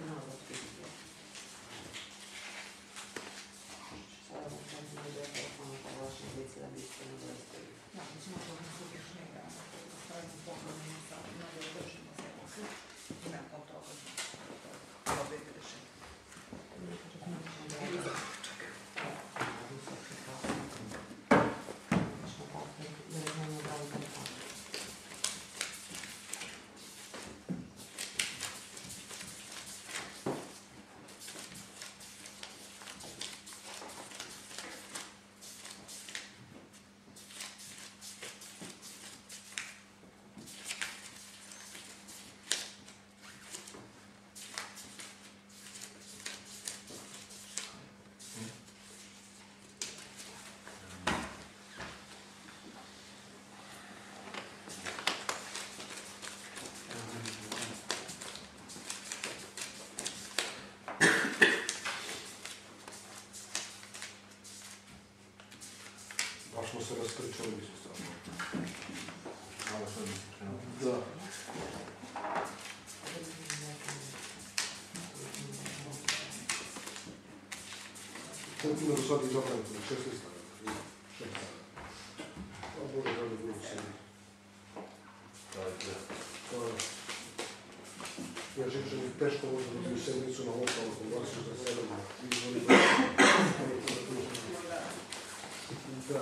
non lo spiego. Sada bom sam ti vidio telefonu po vašem lici da biste ne dostali. Da, mi ćemo to naslušati njega, staviti pogledanje sa mnogo držimo se poslu i nakon toga dobiti rešenje. Baš smo se raskrčali su samo. Malo što mi se krenuo. Da. Sad ti me do sad izabrali na 16 dana. 6 dana. A Bože, da li bilo sedi. Ja želim že mi teško možda dobiju sedmicu na lokalnu kongresu za 7 izvoli. Da.